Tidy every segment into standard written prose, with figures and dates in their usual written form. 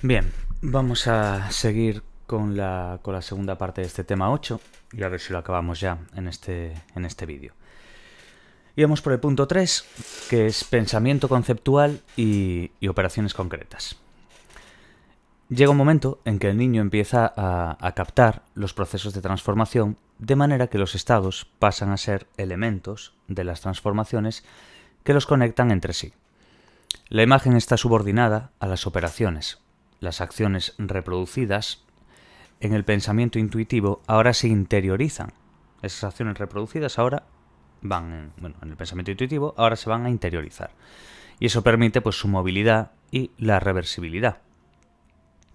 Bien, vamos a seguir con la segunda parte de este tema 8 y a ver si lo acabamos ya en este vídeo. Íbamos por el punto 3, que es pensamiento conceptual y operaciones concretas. Llega un momento en que el niño empieza a captar los procesos de transformación, de manera que los estados pasan a ser elementos de las transformaciones que los conectan entre sí. La imagen está subordinada a las operaciones. Las acciones reproducidas en el pensamiento intuitivo ahora se interiorizan. Esas acciones reproducidas ahora en el pensamiento intuitivo ahora se van a interiorizar. Y eso permite pues su movilidad y la reversibilidad.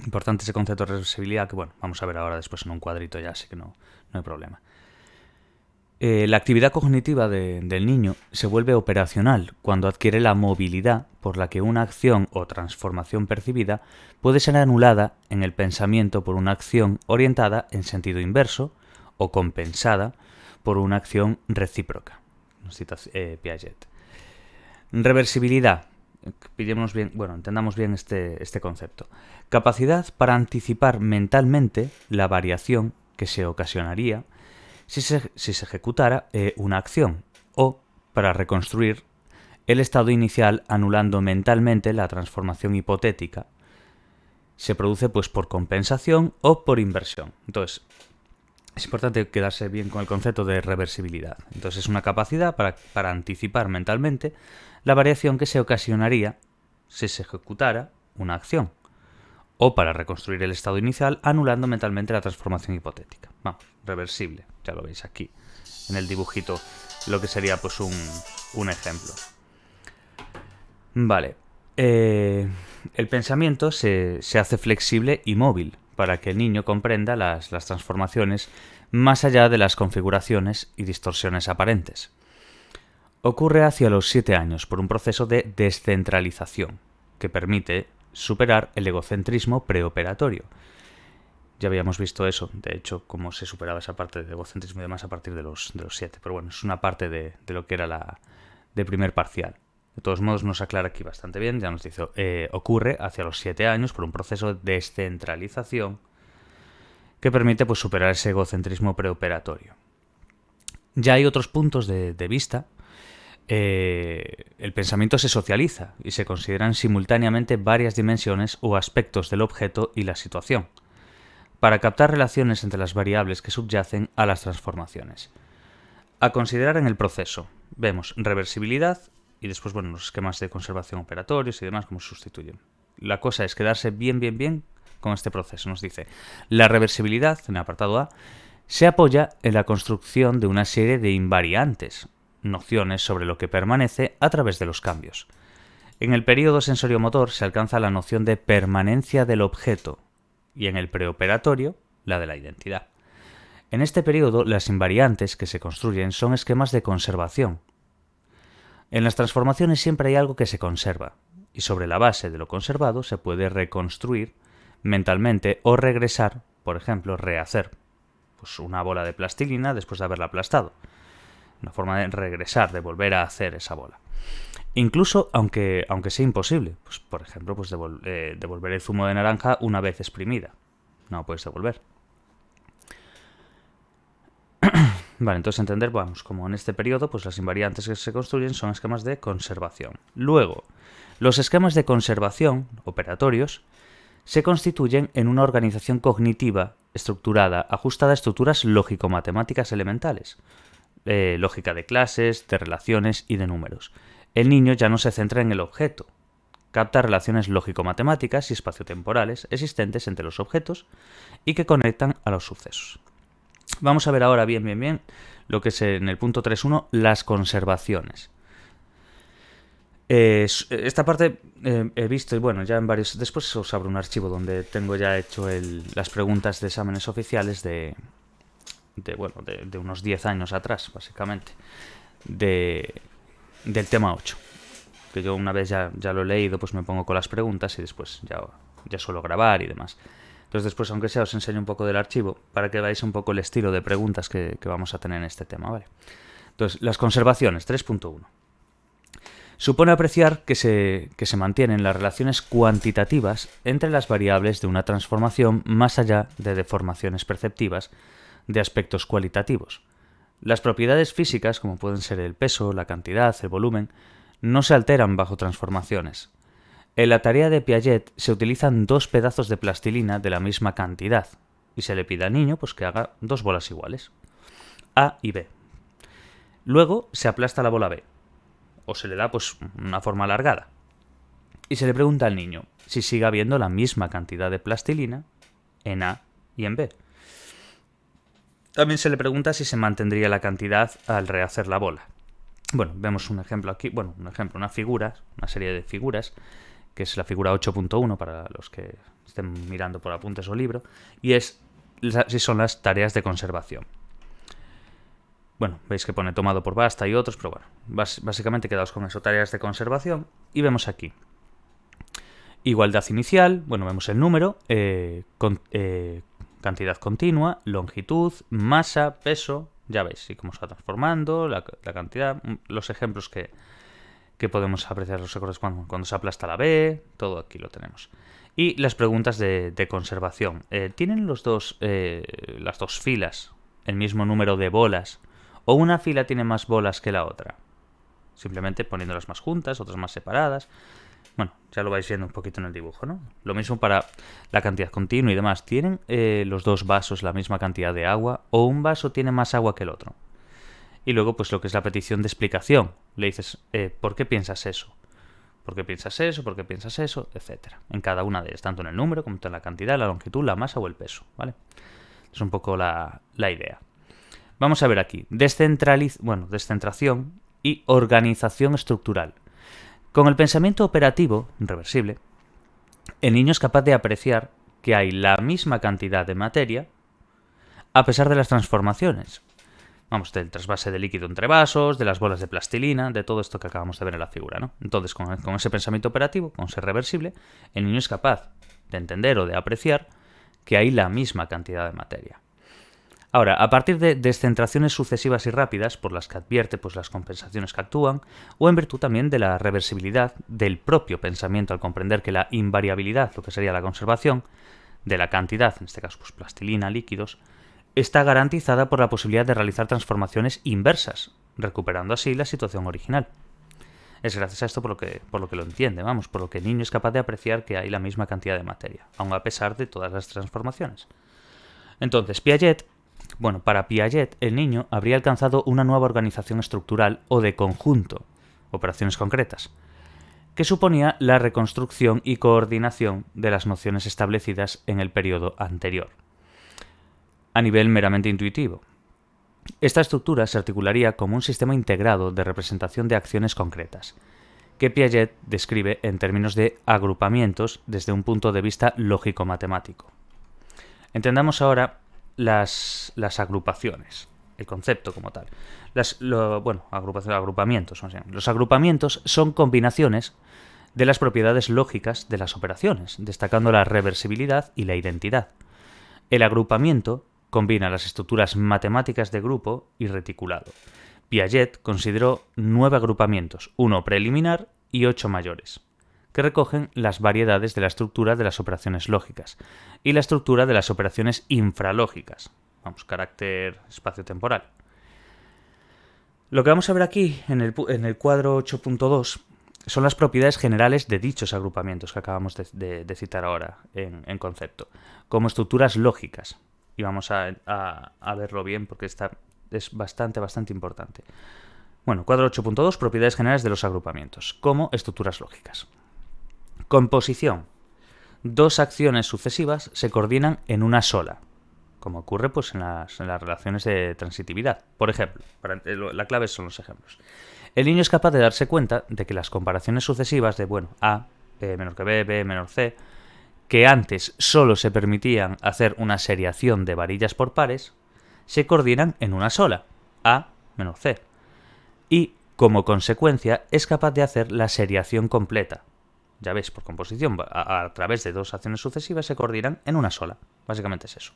Importante ese concepto de reversibilidad que vamos a ver ahora después en un cuadrito ya, así que no hay problema. La actividad cognitiva del niño se vuelve operacional cuando adquiere la movilidad por la que una acción o transformación percibida puede ser anulada en el pensamiento por una acción orientada en sentido inverso o compensada por una acción recíproca. Nos cita Piaget. Reversibilidad. Entendamos bien este concepto. Capacidad para anticipar mentalmente la variación que se ocasionaría si se ejecutara una acción, o para reconstruir el estado inicial anulando mentalmente la transformación hipotética. Se produce pues por compensación o por inversión. Entonces, es importante quedarse bien con el concepto de reversibilidad. Entonces, es una capacidad para anticipar mentalmente la variación que se ocasionaría si se ejecutara una acción, o para reconstruir el estado inicial anulando mentalmente la transformación hipotética. Vamos, reversible, ya lo veis aquí en el dibujito, lo que sería pues un ejemplo. Vale, el pensamiento se hace flexible y móvil para que el niño comprenda las transformaciones más allá de las configuraciones y distorsiones aparentes. Ocurre hacia los 7 años por un proceso de descentralización que permite superar el egocentrismo preoperatorio. Ya habíamos visto eso, de hecho, cómo se superaba esa parte de egocentrismo y demás a partir de los 7. Pero bueno, es una parte de lo que era la de primer parcial. De todos modos, nos aclara aquí bastante bien, ya nos dice, ocurre hacia los 7 años por un proceso de descentralización que permite pues, superar ese egocentrismo preoperatorio. Ya hay otros puntos de vista. El pensamiento se socializa y se consideran simultáneamente varias dimensiones o aspectos del objeto y la situación, para captar relaciones entre las variables que subyacen a las transformaciones. A considerar en el proceso, vemos reversibilidad y después los esquemas de conservación operatorios y demás, cómo se sustituyen. La cosa es quedarse bien con este proceso. Nos dice, la reversibilidad, en el apartado A, se apoya en la construcción de una serie de invariantes, nociones sobre lo que permanece a través de los cambios. En el período sensoriomotor se alcanza la noción de permanencia del objeto y en el preoperatorio la de la identidad. En este período las invariantes que se construyen son esquemas de conservación. En las transformaciones siempre hay algo que se conserva y sobre la base de lo conservado se puede reconstruir mentalmente o regresar, por ejemplo, rehacer pues una bola de plastilina después de haberla aplastado. Una forma de regresar, de volver a hacer esa bola. Incluso aunque sea imposible. Pues, por ejemplo, pues devolver el zumo de naranja una vez exprimida. No puedes devolver. Vale, entonces entender, como en este periodo, pues las invariantes que se construyen son esquemas de conservación. Luego, los esquemas de conservación, operatorios, se constituyen en una organización cognitiva estructurada, ajustada a estructuras lógico-matemáticas elementales. Lógica de clases, de relaciones y de números. El niño ya no se centra en el objeto. Capta relaciones lógico-matemáticas y espaciotemporales existentes entre los objetos y que conectan a los sucesos. Vamos a ver ahora bien lo que es en el punto 3.1 las conservaciones. Esta parte he visto, y ya en varios... Después os abro un archivo donde tengo ya hecho las preguntas de exámenes oficiales de unos 10 años atrás, básicamente, del tema 8. Que yo una vez ya lo he leído, pues me pongo con las preguntas y después ya suelo grabar y demás. Entonces después, aunque sea, os enseño un poco del archivo para que veáis un poco el estilo de preguntas que vamos a tener en este tema, ¿vale? Entonces, las conservaciones, 3.1. Supone apreciar que se mantienen las relaciones cuantitativas entre las variables de una transformación más allá de deformaciones perceptivas de aspectos cualitativos. Las propiedades físicas, como pueden ser el peso, la cantidad, el volumen, no se alteran bajo transformaciones. En la tarea de Piaget se utilizan dos pedazos de plastilina de la misma cantidad y se le pide al niño pues, que haga dos bolas iguales, A y B. Luego se aplasta la bola B, o se le da pues, una forma alargada, y se le pregunta al niño si sigue habiendo la misma cantidad de plastilina en A y en B. También se le pregunta si se mantendría la cantidad al rehacer la bola. Bueno, vemos un ejemplo aquí, una figura, una serie de figuras, que es la figura 8.1 para los que estén mirando por apuntes o libro, y son las tareas de conservación. Bueno, veis que pone tomado por Basta y otros, pero bueno, básicamente quedaos con eso, tareas de conservación, y vemos aquí igualdad inicial, bueno, vemos el número, cantidad continua, longitud, masa, peso, ya veis, y cómo se va transformando, la cantidad, los ejemplos que podemos apreciar los recortes cuando se aplasta la B, todo aquí lo tenemos. Y las preguntas de conservación. ¿Tienen las dos filas el mismo número de bolas? ¿O una fila tiene más bolas que la otra? Simplemente poniéndolas más juntas, otras más separadas. Bueno, ya lo vais viendo un poquito en el dibujo, ¿no? Lo mismo para la cantidad continua y demás. ¿Tienen los dos vasos la misma cantidad de agua? ¿O un vaso tiene más agua que el otro? Y luego, pues lo que es la petición de explicación. Le dices, ¿por qué piensas eso? ¿Por qué piensas eso? ¿Por qué piensas eso? Etcétera. En cada una de ellas, tanto en el número como en la cantidad, la longitud, la masa o el peso, ¿vale? Es un poco la idea. Vamos a ver aquí. Descentración y organización estructural. Con el pensamiento operativo, reversible, el niño es capaz de apreciar que hay la misma cantidad de materia a pesar de las transformaciones. Vamos, del trasvase de líquido entre vasos, de las bolas de plastilina, de todo esto que acabamos de ver en la figura, ¿no? Entonces, con ese pensamiento operativo, con ser reversible, el niño es capaz de entender o de apreciar que hay la misma cantidad de materia. Ahora, a partir de descentraciones sucesivas y rápidas, por las que advierte pues, las compensaciones que actúan, o en virtud también de la reversibilidad del propio pensamiento al comprender que la invariabilidad, lo que sería la conservación, de la cantidad, en este caso pues, plastilina, líquidos, está garantizada por la posibilidad de realizar transformaciones inversas, recuperando así la situación original. Es gracias a esto por lo que lo entiende, por lo que el niño es capaz de apreciar que hay la misma cantidad de materia, aun a pesar de todas las transformaciones. Entonces, para Piaget, el niño habría alcanzado una nueva organización estructural o de conjunto, operaciones concretas, que suponía la reconstrucción y coordinación de las nociones establecidas en el periodo anterior, a nivel meramente intuitivo. Esta estructura se articularía como un sistema integrado de representación de acciones concretas, que Piaget describe en términos de agrupamientos desde un punto de vista lógico-matemático. Entendamos ahora las agrupaciones, el concepto como tal. Agrupamientos. Los agrupamientos son combinaciones de las propiedades lógicas de las operaciones, destacando la reversibilidad y la identidad. El agrupamiento combina las estructuras matemáticas de grupo y reticulado. Piaget consideró 9 agrupamientos, 1 preliminar y 8 mayores, que recogen las variedades de la estructura de las operaciones lógicas y la estructura de las operaciones infralógicas, carácter espacio-temporal. Lo que vamos a ver aquí, en el cuadro 8.2, son las propiedades generales de dichos agrupamientos que acabamos de citar ahora en concepto, como estructuras lógicas. Y vamos a verlo bien porque es bastante importante. Cuadro 8.2, propiedades generales de los agrupamientos, como estructuras lógicas. Composición. 2 acciones sucesivas se coordinan en una sola, como ocurre pues, en las relaciones de transitividad. Por ejemplo, la clave son los ejemplos. El niño es capaz de darse cuenta de que las comparaciones sucesivas de A menor que B menor C, que antes solo se permitían hacer una seriación de varillas por pares, se coordinan en una sola, A menor C. Y, como consecuencia, es capaz de hacer la seriación completa. Ya veis, por composición, a través de 2 acciones sucesivas se coordinan en una sola. Básicamente es eso.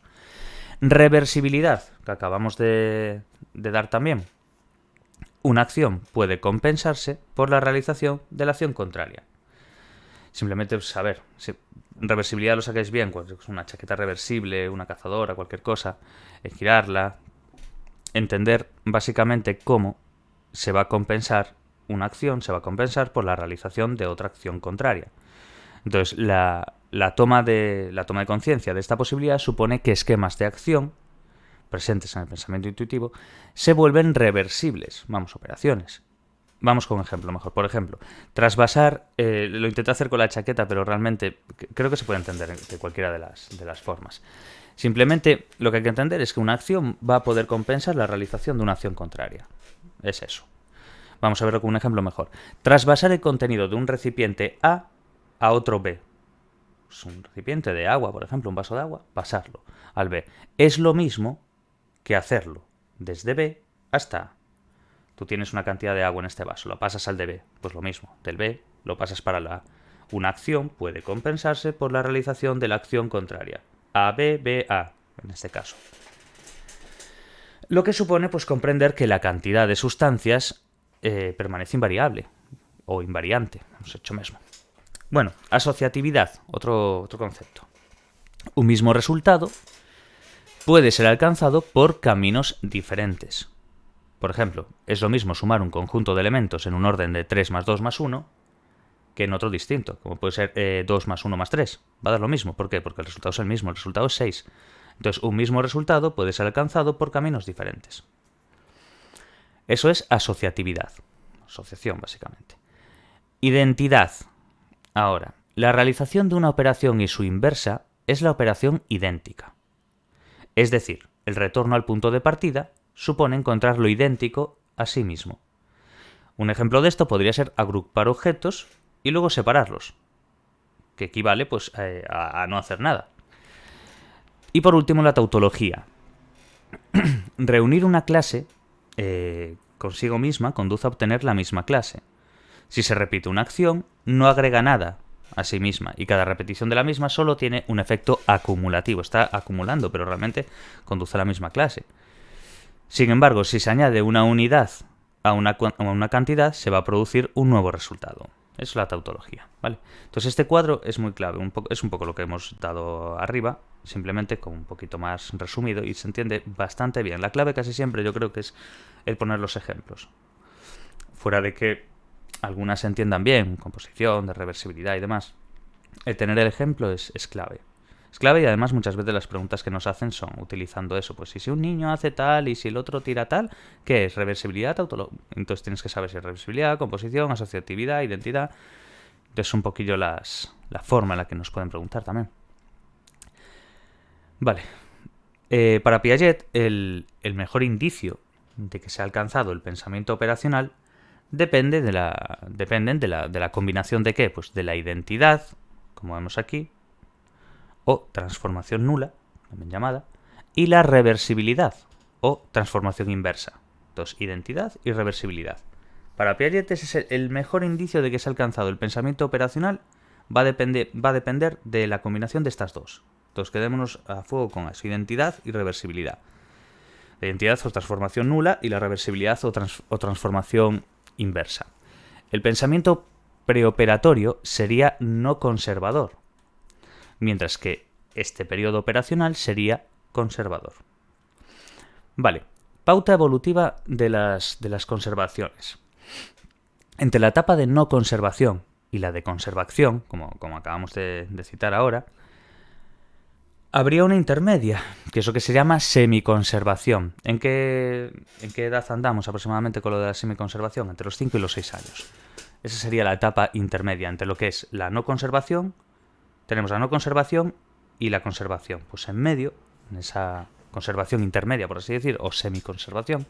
Reversibilidad, que acabamos de dar también. una acción puede compensarse por la realización de la acción contraria. Simplemente saber, si reversibilidad lo sacáis bien, pues una chaqueta reversible, una cazadora, cualquier cosa, girarla, entender básicamente cómo se va a compensar una acción, se va a compensar por la realización de otra acción contraria. Entonces, la toma de conciencia de esta posibilidad supone que esquemas de acción presentes en el pensamiento intuitivo se vuelven reversibles, operaciones. Vamos con un ejemplo mejor. Por ejemplo, trasvasar, lo intenté hacer con la chaqueta, pero realmente creo que se puede entender de cualquiera de las formas. Simplemente lo que hay que entender es que una acción va a poder compensar la realización de una acción contraria. Es eso. Vamos a verlo con un ejemplo mejor. Trasvasar el contenido de un recipiente A a otro B. Es un recipiente de agua, por ejemplo, un vaso de agua, pasarlo al B. Es lo mismo que hacerlo desde B hasta A. Tú tienes una cantidad de agua en este vaso, lo pasas al de B, pues lo mismo, del B lo pasas para la A. Una acción puede compensarse por la realización de la acción contraria. A, B, B, A, en este caso. Lo que supone pues comprender que la cantidad de sustancias permanece invariable o invariante, hemos hecho mismo. Bueno, asociatividad, otro concepto. Un mismo resultado puede ser alcanzado por caminos diferentes. Por ejemplo, es lo mismo sumar un conjunto de elementos en un orden de 3 más 2 más 1 que en otro distinto, como puede ser 2 más 1 más 3. Va a dar lo mismo. ¿Por qué? Porque el resultado es el mismo, el resultado es 6. Entonces, un mismo resultado puede ser alcanzado por caminos diferentes. Eso es asociatividad. Asociación, básicamente. Identidad. Ahora, la realización de una operación y su inversa es la operación idéntica. Es decir, el retorno al punto de partida supone encontrar lo idéntico a sí mismo. Un ejemplo de esto podría ser agrupar objetos y luego separarlos, que equivale pues, a no hacer nada. Y por último, la tautología. Reunir una clase consigo misma conduce a obtener la misma clase. Si se repite una acción, no agrega nada a sí misma y cada repetición de la misma solo tiene un efecto acumulativo. Está acumulando, pero realmente conduce a la misma clase. Sin embargo, si se añade una unidad a una cantidad, se va a producir un nuevo resultado. Eso es la tautología, ¿vale? Entonces este cuadro es muy clave, es un poco lo que hemos dado arriba, simplemente con un poquito más resumido y se entiende bastante bien. La clave casi siempre yo creo que es el poner los ejemplos. Fuera de que algunas se entiendan bien, composición, de reversibilidad y demás, el tener el ejemplo es clave. Es clave y además muchas veces las preguntas que nos hacen son utilizando eso. Pues si un niño hace tal y si el otro tira tal, ¿qué es? ¿Reversibilidad? Entonces tienes que saber si es reversibilidad, composición, asociatividad, identidad. Entonces un poquillo la forma en la que nos pueden preguntar también. Vale. Para Piaget, el mejor indicio de que se ha alcanzado el pensamiento operacional dependen de la combinación de ¿qué? Pues de la identidad, como vemos aquí, o transformación nula, también llamada, y la reversibilidad, o transformación inversa. Entonces, identidad y reversibilidad. Para Piaget ese es el mejor indicio de que se ha alcanzado el pensamiento operacional, va a depender de la combinación de estas dos. Entonces, quedémonos a fuego con eso, identidad y reversibilidad. La identidad o transformación nula y la reversibilidad o transformación inversa. El pensamiento preoperatorio sería no conservador, mientras que este periodo operacional sería conservador. Vale, pauta evolutiva de las conservaciones. Entre la etapa de no conservación y la de conservación, como acabamos de citar ahora, habría una intermedia, que es lo que se llama semiconservación. ¿En qué edad andamos aproximadamente con lo de la semiconservación? Entre los 5 y los 6 años. Esa sería la etapa intermedia entre lo que es la no conservación. Tenemos la no conservación y la conservación. Pues en medio, en esa conservación intermedia, por así decir, o semiconservación,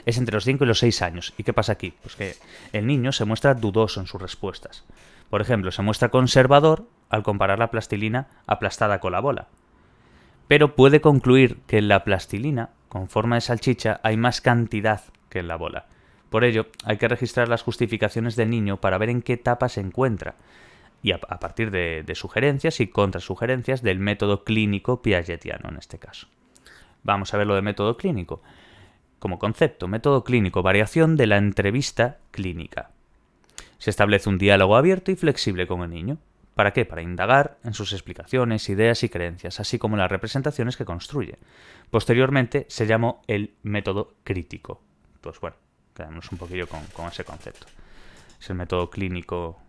es entre los 5 y los 6 años. ¿Y qué pasa aquí? Pues que el niño se muestra dudoso en sus respuestas. Por ejemplo, se muestra conservador al comparar la plastilina aplastada con la bola. Pero puede concluir que en la plastilina, con forma de salchicha, hay más cantidad que en la bola. Por ello, hay que registrar las justificaciones del niño para ver en qué etapa se encuentra, y a partir de sugerencias y contrasugerencias del método clínico piagetiano en este caso. Vamos a ver lo de método clínico. como concepto, método clínico, variación de la entrevista clínica. Se establece un diálogo abierto y flexible con el niño. ¿Para qué? Para indagar en sus explicaciones, ideas y creencias, así como las representaciones que construye. Posteriormente se llamó el método crítico. Pues bueno, quedamos un poquillo con ese concepto. Es el método clínico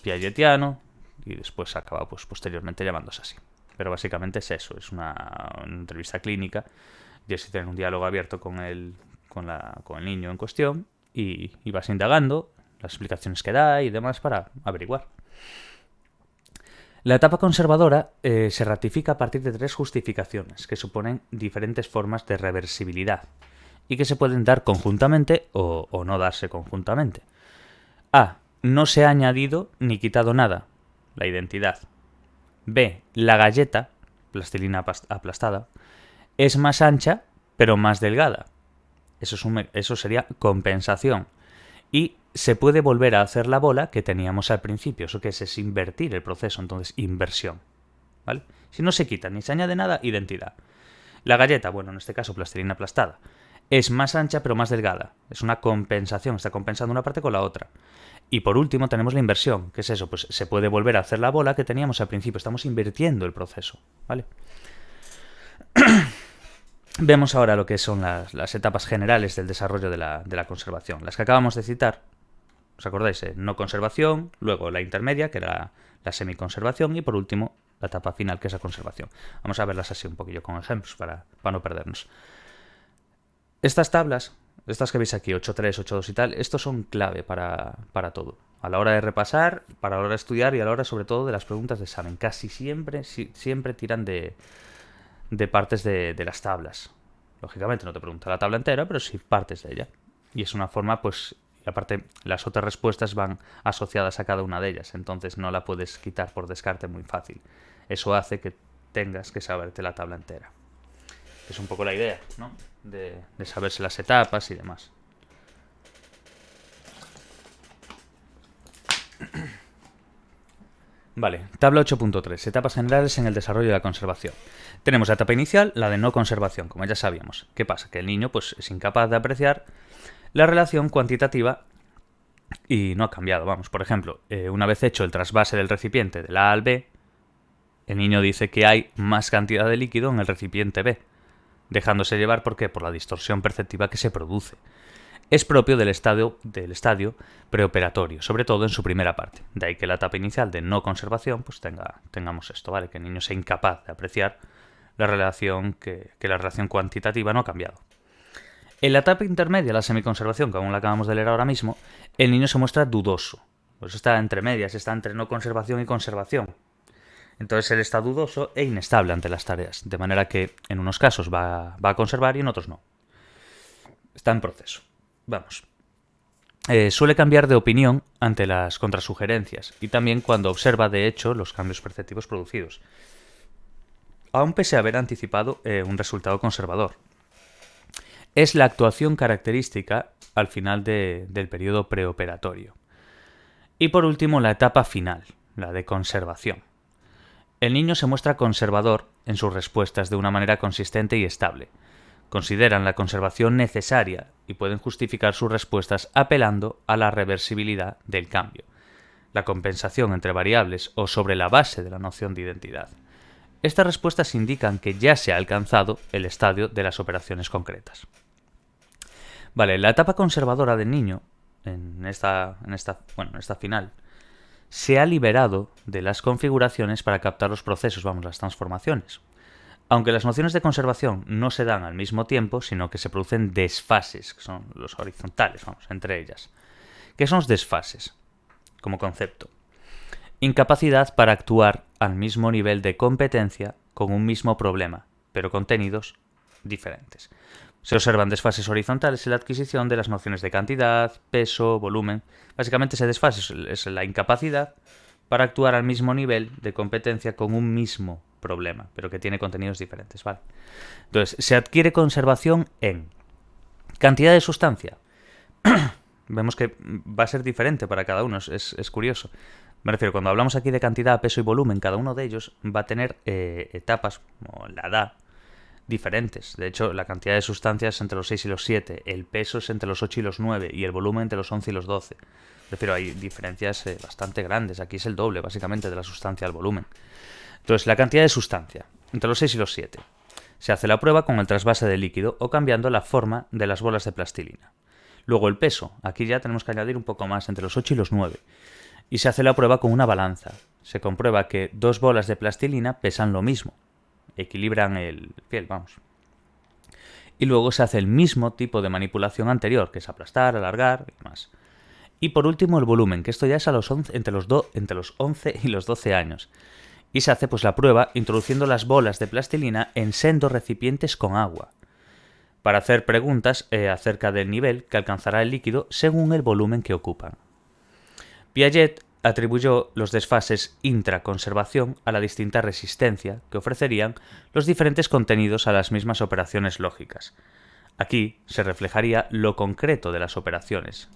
piagetiano y después se acaba pues, posteriormente llamándose así. Pero básicamente es eso, es una entrevista clínica y es tener un diálogo abierto con el niño en cuestión y vas indagando las explicaciones que da y demás para averiguar. La etapa conservadora se ratifica a partir de 3 justificaciones que suponen diferentes formas de reversibilidad y que se pueden dar conjuntamente o no darse conjuntamente. A. No se ha añadido ni quitado nada, la identidad. B. La galleta, plastilina aplastada, es más ancha pero más delgada. Eso sería compensación. Y se puede volver a hacer la bola que teníamos al principio. Eso que es invertir el proceso, entonces inversión. ¿Vale? Si no se quita ni se añade nada, identidad. La galleta, bueno, en este caso plastilina aplastada, es más ancha pero más delgada. Es una compensación, está compensando una parte con la otra. Y por último tenemos la inversión. ¿Qué es eso? Pues se puede volver a hacer la bola que teníamos al principio. Estamos invirtiendo el proceso. ¿Vale? Vemos ahora lo que son las etapas generales del desarrollo de la conservación. Las que acabamos de citar, ¿os acordáis? No conservación, luego la intermedia, que era la semiconservación, y por último la etapa final, que es la conservación. Vamos a verlas así un poquillo con ejemplos para no perdernos. Estas tablas, estas que veis aquí, 8.3, 8.2 y tal, estos son clave para todo. A la hora de repasar, para la hora de estudiar y a la hora sobre todo de las preguntas de examen. Casi siempre tiran de partes de las tablas. Lógicamente no te pregunta la tabla entera, pero sí partes de ella. Y es una forma, pues, y aparte las otras respuestas van asociadas a cada una de ellas, entonces no la puedes quitar por descarte muy fácil. Eso hace que tengas que saberte la tabla entera. Es un poco la idea, ¿no? De saberse las etapas y demás. Vale, tabla 8.3, etapas generales en el desarrollo de la conservación. Tenemos la etapa inicial, la de no conservación, como ya sabíamos. ¿Qué pasa? Que el niño pues, es incapaz de apreciar la relación cuantitativa y no ha cambiado. Vamos, por ejemplo, una vez hecho el trasvase del recipiente del A al B, el niño dice que hay más cantidad de líquido en el recipiente B, dejándose llevar, ¿por qué? Por la distorsión perceptiva que se produce. Es propio del estadio preoperatorio, sobre todo en su primera parte. De ahí que la etapa inicial de no conservación pues tengamos esto, ¿vale? Que el niño sea incapaz de apreciar la relación, que la relación cuantitativa no ha cambiado. En la etapa intermedia, la semiconservación, que aún la acabamos de leer ahora mismo, el niño se muestra dudoso. Pues está entre medias, está entre no conservación y conservación. Entonces él está dudoso e inestable ante las tareas, de manera que en unos casos va a conservar y en otros no. Está en proceso. Vamos. Suele cambiar de opinión ante las contrasugerencias y también cuando observa de hecho los cambios perceptivos producidos, aun pese a haber anticipado un resultado conservador. Es la actuación característica al final del periodo preoperatorio. Y por último la etapa final, la de conservación. El niño se muestra conservador en sus respuestas de una manera consistente y estable. Consideran la conservación necesaria y pueden justificar sus respuestas apelando a la reversibilidad del cambio, la compensación entre variables o sobre la base de la noción de identidad. Estas respuestas indican que ya se ha alcanzado el estadio de las operaciones concretas. Vale, la etapa conservadora del niño, en esta final, se ha liberado de las configuraciones para captar los procesos, las transformaciones. Aunque las nociones de conservación no se dan al mismo tiempo, sino que se producen desfases, que son los horizontales, entre ellas. ¿Qué son los desfases? Como concepto. Incapacidad para actuar al mismo nivel de competencia con un mismo problema, pero contenidos diferentes. Se observan desfases horizontales en la adquisición de las nociones de cantidad, peso, volumen. Básicamente ese desfase es la incapacidad para actuar al mismo nivel de competencia con un mismo problema, pero que tiene contenidos diferentes, ¿vale? Entonces, se adquiere conservación en cantidad de sustancia. Vemos que va a ser diferente para cada uno, es curioso. Me refiero, cuando hablamos aquí de cantidad, peso y volumen, cada uno de ellos va a tener etapas, como la edad, diferentes. De hecho, la cantidad de sustancias es entre los 6 y los 7, el peso es entre los 8 y los 9 y el volumen entre los 11 y los 12. Prefiero, hay diferencias bastante grandes. Aquí es el doble, básicamente, de la sustancia al volumen. Entonces, la cantidad de sustancia, entre los 6 y los 7. Se hace la prueba con el trasvase de líquido o cambiando la forma de las bolas de plastilina. Luego el peso, aquí ya tenemos que añadir un poco más, entre los 8 y los 9. Y se hace la prueba con una balanza. Se comprueba que 2 bolas de plastilina pesan lo mismo. Equilibran el piel, vamos. Y luego se hace el mismo tipo de manipulación anterior, que es aplastar, alargar y demás. Y por último el volumen, que esto ya es a los 11, entre los 11 y los 12 años. Y se hace pues la prueba introduciendo las bolas de plastilina en sendos recipientes con agua, para hacer preguntas acerca del nivel que alcanzará el líquido según el volumen que ocupan. Piaget atribuyó los desfases intraconservación a la distinta resistencia que ofrecerían los diferentes contenidos a las mismas operaciones lógicas. Aquí se reflejaría lo concreto de las operaciones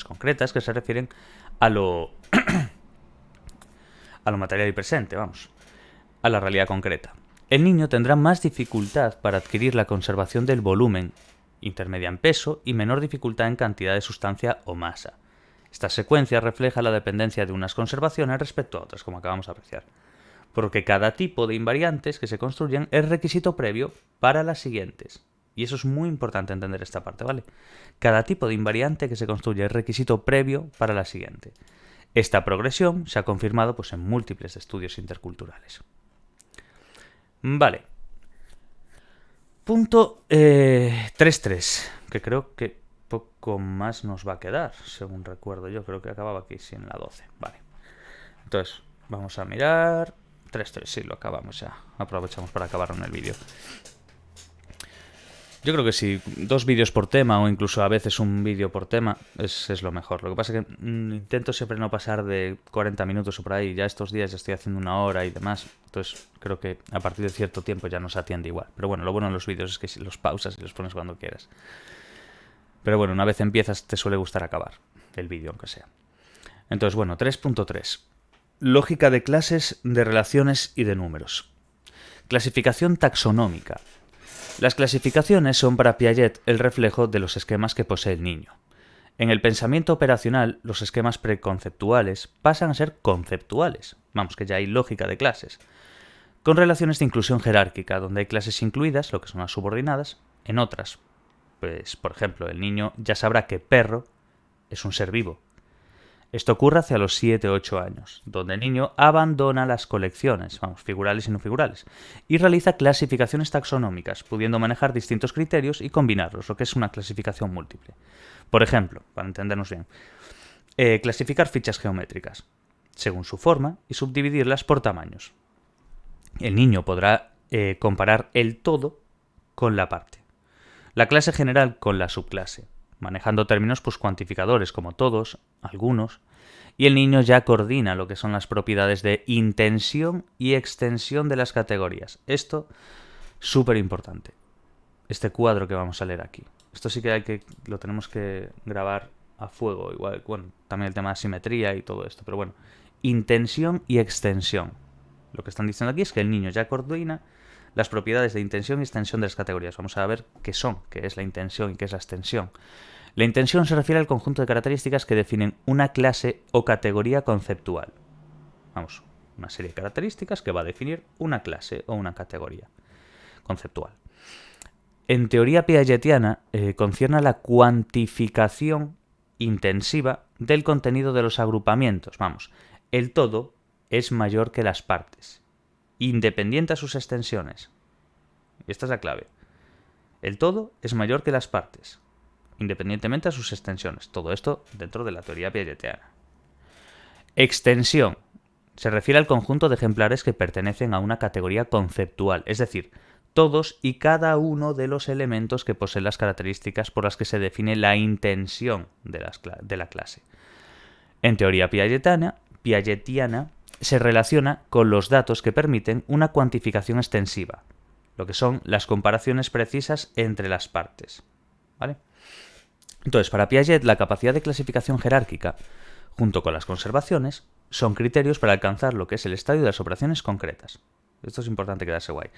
concretas que se refieren a lo material y presente, vamos, a la realidad concreta. El niño tendrá más dificultad para adquirir la conservación del volumen, intermedia en peso y menor dificultad en cantidad de sustancia o masa. Esta secuencia refleja la dependencia de unas conservaciones respecto a otras, como acabamos de apreciar, porque cada tipo de invariantes que se construyen es requisito previo para las siguientes. Y eso es muy importante entender esta parte, ¿vale? Cada tipo de invariante que se construye es requisito previo para la siguiente. Esta progresión se ha confirmado pues, en múltiples estudios interculturales. Vale. Punto 3.3, que creo que poco más nos va a quedar, según recuerdo. Yo creo que acababa aquí, sí, en la 12. Vale. Entonces, vamos a mirar. 3.3, sí, lo acabamos ya. Aprovechamos para acabar en el vídeo. Yo creo que si 2 vídeos por tema o incluso a veces un vídeo por tema es lo mejor. Lo que pasa es que intento siempre no pasar de 40 minutos o por ahí. Ya estos días ya estoy haciendo 1 hora y demás. Entonces creo que a partir de cierto tiempo ya nos atiende igual. Pero bueno, lo bueno de los vídeos es que si los pausas y los pones cuando quieras. Pero bueno, una vez empiezas te suele gustar acabar el vídeo, aunque sea. Entonces bueno, 3.3. Lógica de clases, de relaciones y de números. Clasificación taxonómica. Las clasificaciones son para Piaget el reflejo de los esquemas que posee el niño. En el pensamiento operacional, los esquemas preconceptuales pasan a ser conceptuales. Vamos, que ya hay lógica de clases. Con relaciones de inclusión jerárquica, donde hay clases incluidas, lo que son las subordinadas, en otras. Pues, por ejemplo, el niño ya sabrá que perro es un ser vivo. Esto ocurre hacia los 7 o 8 años, donde el niño abandona las colecciones, vamos, figurales y no figurales, y realiza clasificaciones taxonómicas, pudiendo manejar distintos criterios y combinarlos, lo que es una clasificación múltiple. Por ejemplo, para entendernos bien, clasificar fichas geométricas, según su forma, y subdividirlas por tamaños. El niño podrá comparar el todo con la parte, la clase general con la subclase, manejando términos pues cuantificadores como todos, algunos, y el niño ya coordina lo que son las propiedades de intensión y extensión de las categorías. Esto, súper importante. Este cuadro que vamos a leer aquí. Esto sí que lo tenemos que grabar a fuego, igual, bueno, también el tema de asimetría y todo esto, pero bueno, intensión y extensión. Lo que están diciendo aquí es que el niño ya coordina las propiedades de intensión y extensión de las categorías. Vamos a ver qué son, qué es la intensión y qué es la extensión. La intensión se refiere al conjunto de características que definen una clase o categoría conceptual. Vamos, una serie de características que va a definir una clase o una categoría conceptual. En teoría piagetiana concierne a la cuantificación intensiva del contenido de los agrupamientos. Vamos, el todo es mayor que las partes, independiente a sus extensiones. Y esta es la clave. El todo es mayor que las partes, independientemente a sus extensiones. Todo esto dentro de la teoría piagetiana. Extensión. Se refiere al conjunto de ejemplares que pertenecen a una categoría conceptual, es decir, todos y cada uno de los elementos que poseen las características por las que se define la intensión de la clase. En teoría piagetiana se relaciona con los datos que permiten una cuantificación extensiva, lo que son las comparaciones precisas entre las partes. ¿Vale? Entonces, para Piaget, la capacidad de clasificación jerárquica, junto con las conservaciones, son criterios para alcanzar lo que es el estadio de las operaciones concretas. Esto es importante quedarse guay.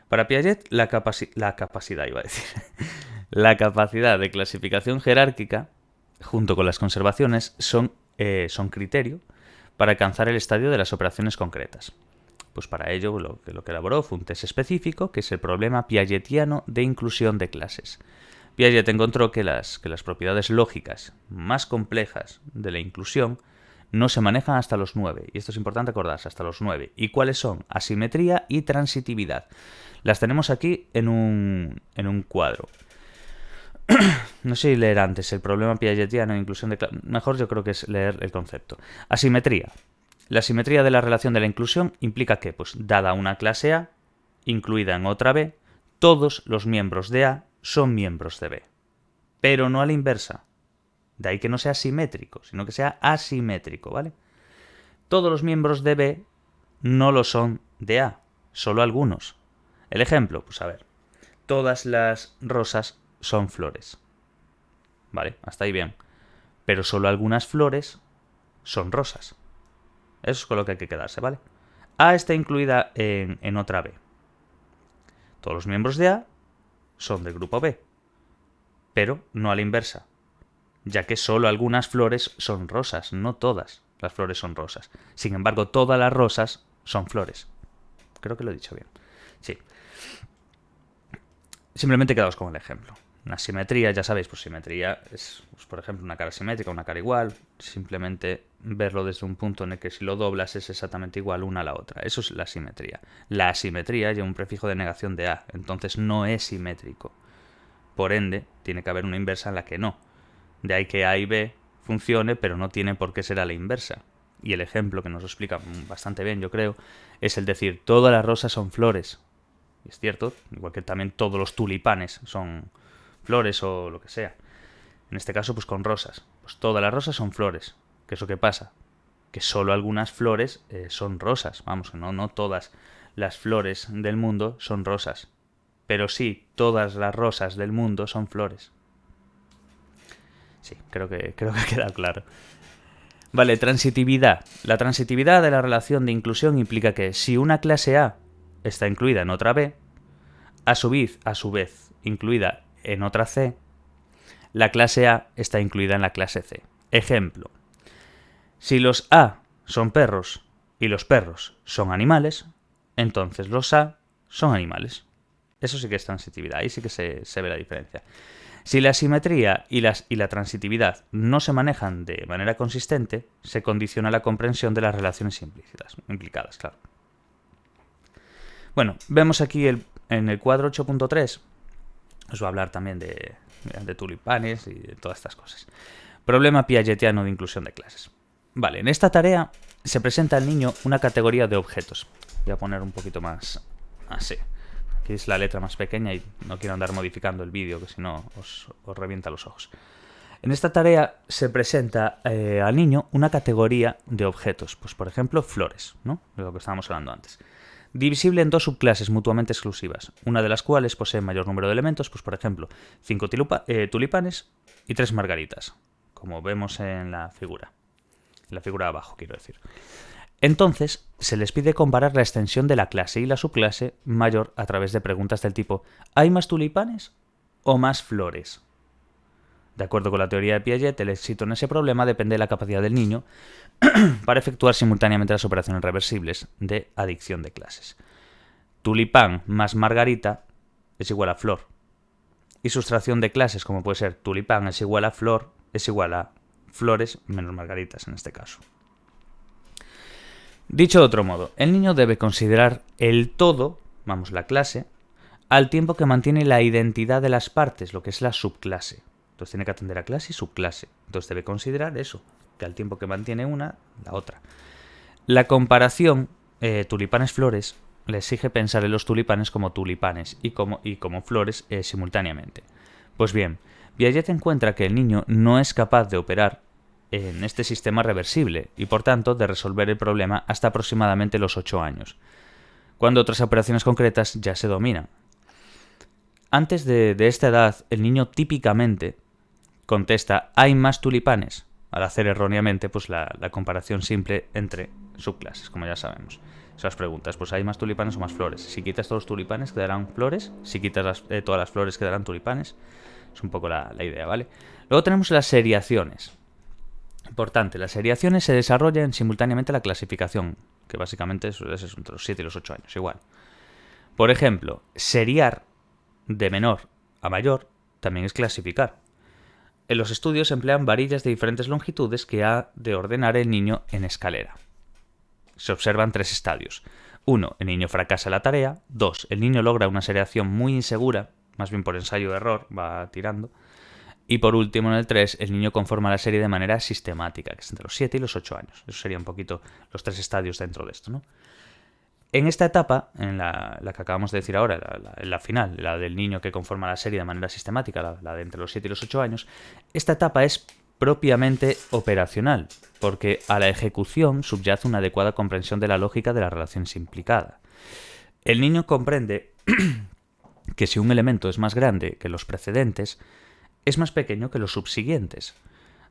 Para Piaget, la capacidad, iba a decir, la capacidad de clasificación jerárquica, junto con las conservaciones, son criterio para alcanzar el estadio de las operaciones concretas. Pues para ello lo que elaboró fue un test específico, que es el problema piagetiano de inclusión de clases. Piaget encontró que las propiedades lógicas más complejas de la inclusión no se manejan hasta los 9, y esto es importante acordarse, hasta los 9. ¿Y cuáles son? Asimetría y transitividad. Las tenemos aquí en un cuadro. No sé si leer antes el problema piagetiano de inclusión de clases. Mejor yo creo que es leer el concepto. Asimetría. La simetría de la relación de la inclusión implica que, pues, dada una clase A, incluida en otra B, todos los miembros de A son miembros de B. Pero no a la inversa. De ahí que no sea simétrico, sino que sea asimétrico, ¿vale? Todos los miembros de B no lo son de A, solo algunos. El ejemplo, pues a ver, todas las rosas son flores. Vale, hasta ahí bien. Pero solo algunas flores son rosas. Eso es con lo que hay que quedarse, ¿vale? A está incluida en otra B. Todos los miembros de A son del grupo B, pero no a la inversa, ya que solo algunas flores son rosas, no todas las flores son rosas. Sin embargo, todas las rosas son flores. Creo que lo he dicho bien. Sí. Simplemente quedaos con el ejemplo. Una simetría, ya sabéis, pues simetría es, pues, por ejemplo, una cara simétrica, una cara igual. Simplemente verlo desde un punto en el que si lo doblas es exactamente igual una a la otra. Eso es la simetría. La asimetría lleva un prefijo de negación de A, entonces no es simétrico. Por ende, tiene que haber una inversa en la que no. De ahí que A y B funcione, pero no tiene por qué ser a la inversa. Y el ejemplo que nos lo explica bastante bien, yo creo, es el decir, todas las rosas son flores. Y es cierto, igual que también todos los tulipanes son flores o lo que sea. En este caso, pues con rosas. Pues todas las rosas son flores. ¿Qué es lo que pasa? Que solo algunas flores son rosas. Vamos, que no todas las flores del mundo son rosas. Pero sí, todas las rosas del mundo son flores. Sí, creo que ha quedado claro. Vale, transitividad. La transitividad de la relación de inclusión implica que si una clase A está incluida en otra B, a su vez incluida en otra C, la clase A está incluida en la clase C. Ejemplo, si los A son perros y los perros son animales, entonces los A son animales. Eso sí que es transitividad, ahí sí que se ve la diferencia. Si la simetría y la transitividad no se manejan de manera consistente, se condiciona la comprensión de las relaciones implicadas, claro. Bueno, vemos aquí en el cuadro 8.3, os voy a hablar también de tulipanes y de todas estas cosas. Problema piagetiano de inclusión de clases. Vale, en esta tarea se presenta al niño una categoría de objetos. Voy a poner un poquito más así. Aquí es la letra más pequeña y no quiero andar modificando el vídeo, que si no os revienta los ojos. En esta tarea se presenta al niño una categoría de objetos. Pues por ejemplo, flores, ¿no? De lo que estábamos hablando antes. Divisible en dos subclases mutuamente exclusivas, una de las cuales posee mayor número de elementos, pues por ejemplo, 5 tulipanes y 3 margaritas, como vemos en la figura de abajo, quiero decir. Entonces, se les pide comparar la extensión de la clase y la subclase mayor a través de preguntas del tipo ¿hay más tulipanes o más flores? De acuerdo con la teoría de Piaget, el éxito en ese problema depende de la capacidad del niño para efectuar simultáneamente las operaciones reversibles de adicción de clases. Tulipán más margarita es igual a flor. Y sustracción de clases, como puede ser tulipán es igual a flor, es igual a flores menos margaritas en este caso. Dicho de otro modo, el niño debe considerar el todo, vamos, la clase, al tiempo que mantiene la identidad de las partes, lo que es la subclase. Entonces tiene que atender a clase y subclase. Entonces debe considerar eso, que al tiempo que mantiene una, la otra. La comparación tulipanes-flores le exige pensar en los tulipanes como tulipanes y como flores simultáneamente. Pues bien, Piaget encuentra que el niño no es capaz de operar en este sistema reversible y por tanto de resolver el problema hasta aproximadamente los 8 años, cuando otras operaciones concretas ya se dominan. Antes de esta edad, el niño típicamente contesta «hay más tulipanes», al hacer erróneamente pues, la comparación simple entre subclases, como ya sabemos. Esas preguntas, pues hay más tulipanes o más flores. Si quitas todos los tulipanes, quedarán flores. Si quitas todas las flores, quedarán tulipanes. Es un poco la idea, ¿vale? Luego tenemos las seriaciones. Importante, las seriaciones se desarrollan simultáneamente a la clasificación, que básicamente es entre los 7 y los 8 años, igual. Por ejemplo, seriar de menor a mayor también es clasificar. En los estudios se emplean varillas de diferentes longitudes que ha de ordenar el niño en escalera. Se observan 3 estadios. 1. El niño fracasa la tarea. 2. El niño logra una seriación muy insegura, más bien por ensayo de error, va tirando. Y por último, en el 3, el niño conforma la serie de manera sistemática, que es entre los 7 y los 8 años. Eso sería un poquito los 3 estadios dentro de esto, ¿no? En esta etapa, en la que acabamos de decir ahora, la final, la del niño que conforma la serie de manera sistemática, la de entre los 7 y los 8 años, esta etapa es propiamente operacional, porque a la ejecución subyace una adecuada comprensión de la lógica de las relaciones implicadas. El niño comprende que si un elemento es más grande que los precedentes, es más pequeño que los subsiguientes.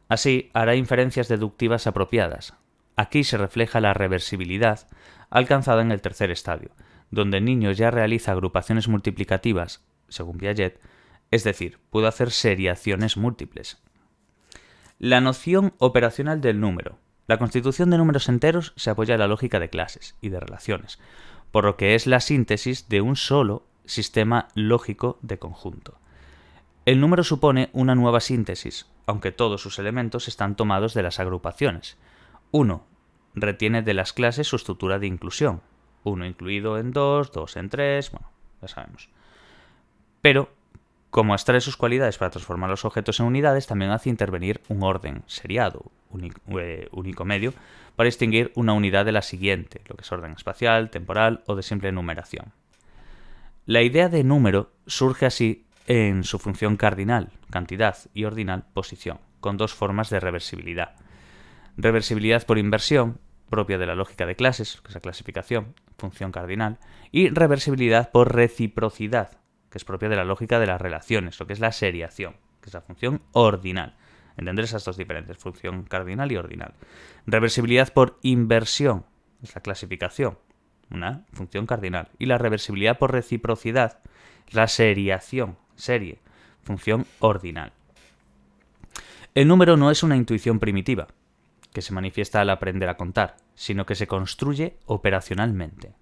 Así, hará inferencias deductivas apropiadas. Aquí se refleja la reversibilidad alcanzada en el tercer estadio, donde el niño ya realiza agrupaciones multiplicativas, según Piaget, es decir, puede hacer seriaciones múltiples. La noción operacional del número. La constitución de números enteros se apoya en la lógica de clases y de relaciones, por lo que es la síntesis de un solo sistema lógico de conjunto. El número supone una nueva síntesis, aunque todos sus elementos están tomados de las agrupaciones. 1. Retiene de las clases su estructura de inclusión. 1 incluido en 2, 2 en 3, bueno, ya sabemos. Pero, como extrae sus cualidades para transformar los objetos en unidades, también hace intervenir un orden seriado, único medio, para distinguir una unidad de la siguiente, lo que es orden espacial, temporal o de simple numeración. La idea de número surge así en su función cardinal, cantidad, y ordinal, posición, con 2 formas de reversibilidad. Reversibilidad por inversión, propia de la lógica de clases, que es la clasificación, función cardinal, y reversibilidad por reciprocidad, que es propia de la lógica de las relaciones, lo que es la seriación, que es la función ordinal. Entender esas 2 diferentes, función cardinal y ordinal. Reversibilidad por inversión, es la clasificación, una función cardinal. Y la reversibilidad por reciprocidad, es la seriación, serie, función ordinal. El número no es una intuición primitiva, que se manifiesta al aprender a contar, sino que se construye operacionalmente.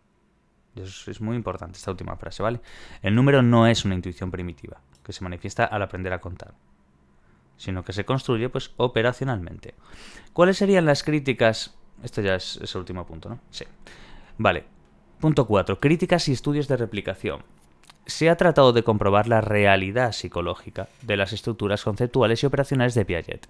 Eso es muy importante, esta última frase, ¿vale? El número no es una intuición primitiva, que se manifiesta al aprender a contar, sino que se construye, pues, operacionalmente. ¿Cuáles serían las críticas? Esto ya es el último punto, ¿no? Sí. Vale. Punto 4. Críticas y estudios de replicación. Se ha tratado de comprobar la realidad psicológica de las estructuras conceptuales y operacionales de Piaget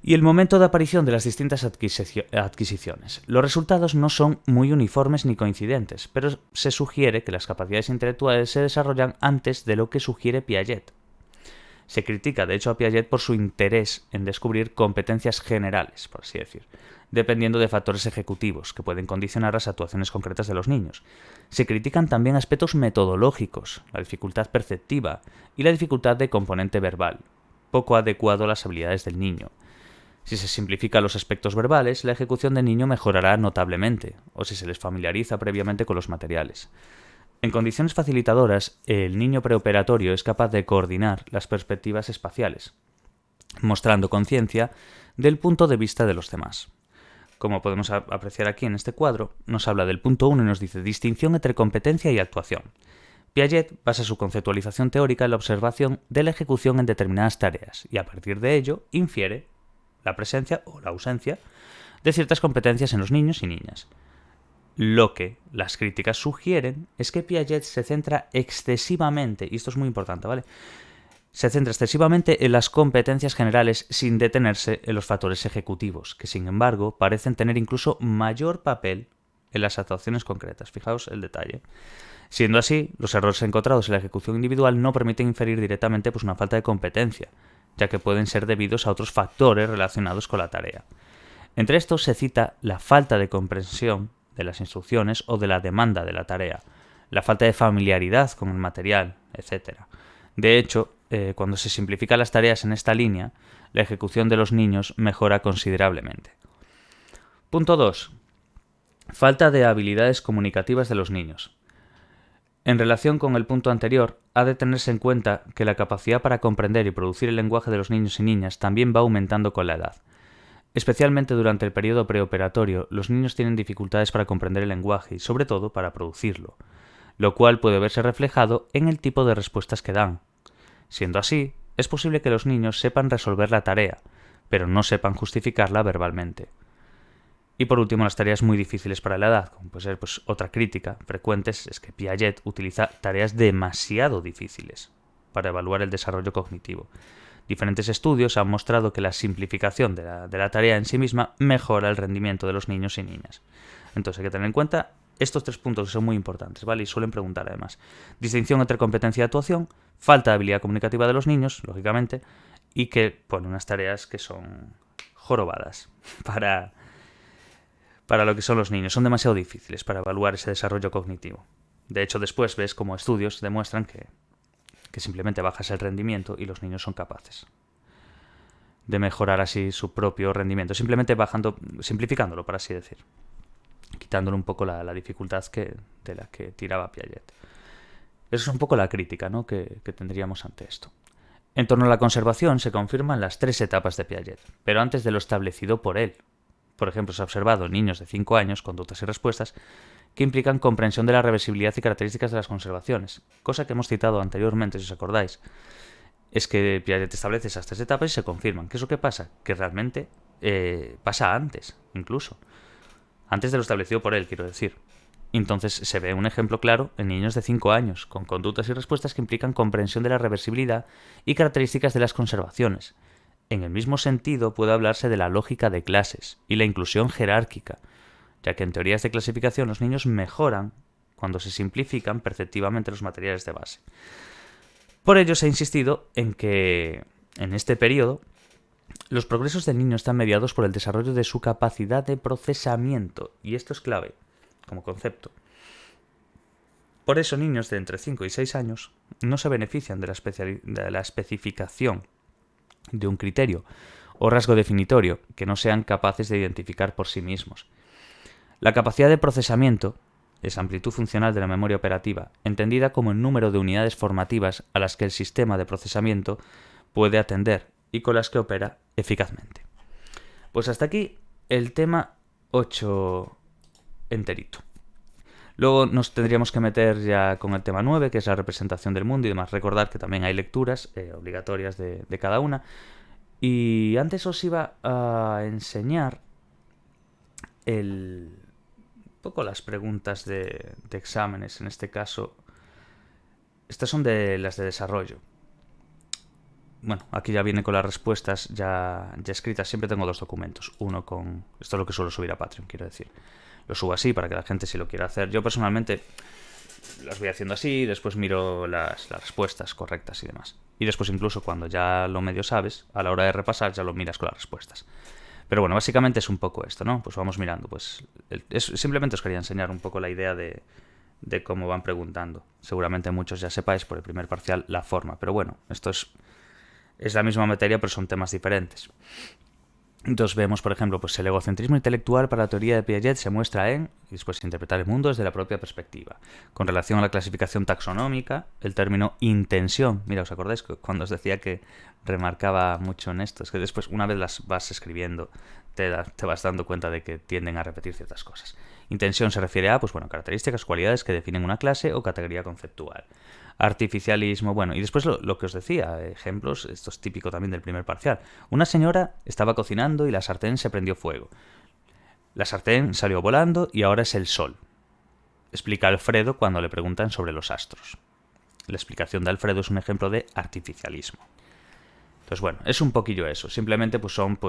y el momento de aparición de las distintas adquisiciones. Los resultados no son muy uniformes ni coincidentes, pero se sugiere que las capacidades intelectuales se desarrollan antes de lo que sugiere Piaget. Se critica, de hecho, a Piaget por su interés en descubrir competencias generales, por así decir, dependiendo de factores ejecutivos que pueden condicionar las actuaciones concretas de los niños. Se critican también aspectos metodológicos, la dificultad perceptiva y la dificultad de componente verbal, poco adecuado a las habilidades del niño. Si se simplifican los aspectos verbales, la ejecución del niño mejorará notablemente, o si se les familiariza previamente con los materiales. En condiciones facilitadoras, el niño preoperatorio es capaz de coordinar las perspectivas espaciales, mostrando conciencia del punto de vista de los demás. Como podemos apreciar aquí en este cuadro, nos habla del punto 1 y nos dice distinción entre competencia y actuación. Piaget basa su conceptualización teórica en la observación de la ejecución en determinadas tareas y a partir de ello infiere la presencia o la ausencia de ciertas competencias en los niños y niñas. Lo que las críticas sugieren es que Piaget se centra excesivamente, y esto es muy importante, ¿vale? Se centra excesivamente en las competencias generales sin detenerse en los factores ejecutivos, que sin embargo parecen tener incluso mayor papel en las actuaciones concretas. Fijaos el detalle. Siendo así, los errores encontrados en la ejecución individual no permiten inferir directamente una falta de competencia, ya que pueden ser debidos a otros factores relacionados con la tarea. Entre estos se cita la falta de comprensión de las instrucciones o de la demanda de la tarea, la falta de familiaridad con el material, etc. De hecho, cuando se simplifican las tareas en esta línea, la ejecución de los niños mejora considerablemente. Punto 2. Falta de habilidades comunicativas de los niños. En relación con el punto anterior, ha de tenerse en cuenta que la capacidad para comprender y producir el lenguaje de los niños y niñas también va aumentando con la edad. Especialmente durante el periodo preoperatorio, los niños tienen dificultades para comprender el lenguaje y, sobre todo, para producirlo, lo cual puede verse reflejado en el tipo de respuestas que dan. Siendo así, es posible que los niños sepan resolver la tarea, pero no sepan justificarla verbalmente. Y por último, las tareas muy difíciles para la edad, como puede ser otra crítica frecuente, es que Piaget utiliza tareas demasiado difíciles para evaluar el desarrollo cognitivo. Diferentes estudios han mostrado que la simplificación de la tarea en sí misma mejora el rendimiento de los niños y niñas. Entonces hay que tener en cuenta estos 3 puntos que son muy importantes, ¿vale? Y suelen preguntar además. Distinción entre competencia y actuación, falta de habilidad comunicativa de los niños, lógicamente, y que pone unas tareas que son jorobadas para lo que son los niños. Son demasiado difíciles para evaluar ese desarrollo cognitivo. De hecho, después ves como estudios demuestran que simplemente bajas el rendimiento y los niños son capaces de mejorar así su propio rendimiento, simplemente simplificándolo, por así decir, quitándole un poco la dificultad de la que tiraba Piaget. Esa es un poco la crítica, ¿no?, que tendríamos ante esto. En torno a la conservación se confirman las 3 etapas de Piaget, pero antes de lo establecido por él. Por ejemplo, se ha observado en niños de 5 años, conductas y respuestas, que implican comprensión de la reversibilidad y características de las conservaciones, cosa que hemos citado anteriormente, si os acordáis. Es que Piaget establece esas 3 etapas y se confirman. ¿Qué es lo que pasa? Que realmente pasa antes, incluso. Antes de lo establecido por él, quiero decir. Entonces se ve un ejemplo claro en niños de 5 años, con conductas y respuestas que implican comprensión de la reversibilidad y características de las conservaciones. En el mismo sentido puede hablarse de la lógica de clases y la inclusión jerárquica, ya que en teorías de clasificación los niños mejoran cuando se simplifican perceptivamente los materiales de base. Por ello se ha insistido en que, en este periodo, los progresos del niño están mediados por el desarrollo de su capacidad de procesamiento, y esto es clave como concepto. Por eso niños de entre 5 y 6 años no se benefician de la especificación de un criterio o rasgo definitorio que no sean capaces de identificar por sí mismos. La capacidad de procesamiento es amplitud funcional de la memoria operativa, entendida como el número de unidades formativas a las que el sistema de procesamiento puede atender y con las que opera eficazmente. Pues hasta aquí el tema 8 enterito. Luego nos tendríamos que meter ya con el tema 9, que es la representación del mundo y demás. Recordad que también hay lecturas obligatorias de cada una. Y antes os iba a enseñar un poco las preguntas de exámenes. En este caso, estas son de las de desarrollo. Bueno, aquí ya viene con las respuestas ya escritas. Siempre tengo 2 documentos. Uno con... Esto es lo que suelo subir a Patreon, quiero decir. Lo subo así para que la gente, si lo quiera hacer. Yo personalmente las voy haciendo así, después miro las respuestas correctas y demás. Y después incluso cuando ya lo medio sabes, a la hora de repasar ya lo miras con las respuestas. Pero bueno, básicamente es un poco esto, ¿no? Pues vamos mirando. Pues simplemente os quería enseñar un poco la idea de cómo van preguntando. Seguramente muchos ya sepáis por el primer parcial la forma. Pero bueno, esto es la misma materia, pero son temas diferentes. Entonces vemos, por ejemplo, pues el egocentrismo intelectual para la teoría de Piaget se muestra en, y después interpretar el mundo desde la propia perspectiva. Con relación a la clasificación taxonómica, el término intención, mira, ¿os acordáis cuando os decía que remarcaba mucho en esto? Es que después, una vez las vas escribiendo, te vas dando cuenta de que tienden a repetir ciertas cosas. Intención se refiere a, pues bueno, características, cualidades que definen una clase o categoría conceptual. Artificialismo, bueno, y después lo que os decía, ejemplos, esto es típico también del primer parcial. Una señora estaba cocinando y la sartén se prendió fuego. La sartén salió volando y ahora es el sol. Explica Alfredo cuando le preguntan sobre los astros. La explicación de Alfredo es un ejemplo de artificialismo. Entonces, bueno, es un poquillo eso. Simplemente pues son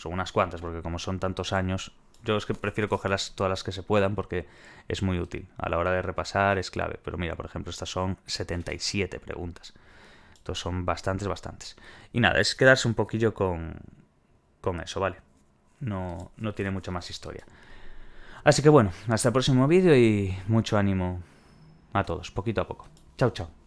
unas cuantas, porque como son tantos años, yo es que prefiero cogerlas todas las que se puedan porque es muy útil. A la hora de repasar es clave. Pero mira, por ejemplo, estas son 77 preguntas. Entonces son bastantes. Y nada, es quedarse un poquillo con eso, ¿vale? No tiene mucha más historia. Así que bueno, hasta el próximo vídeo y mucho ánimo a todos, poquito a poco. Chao, chao.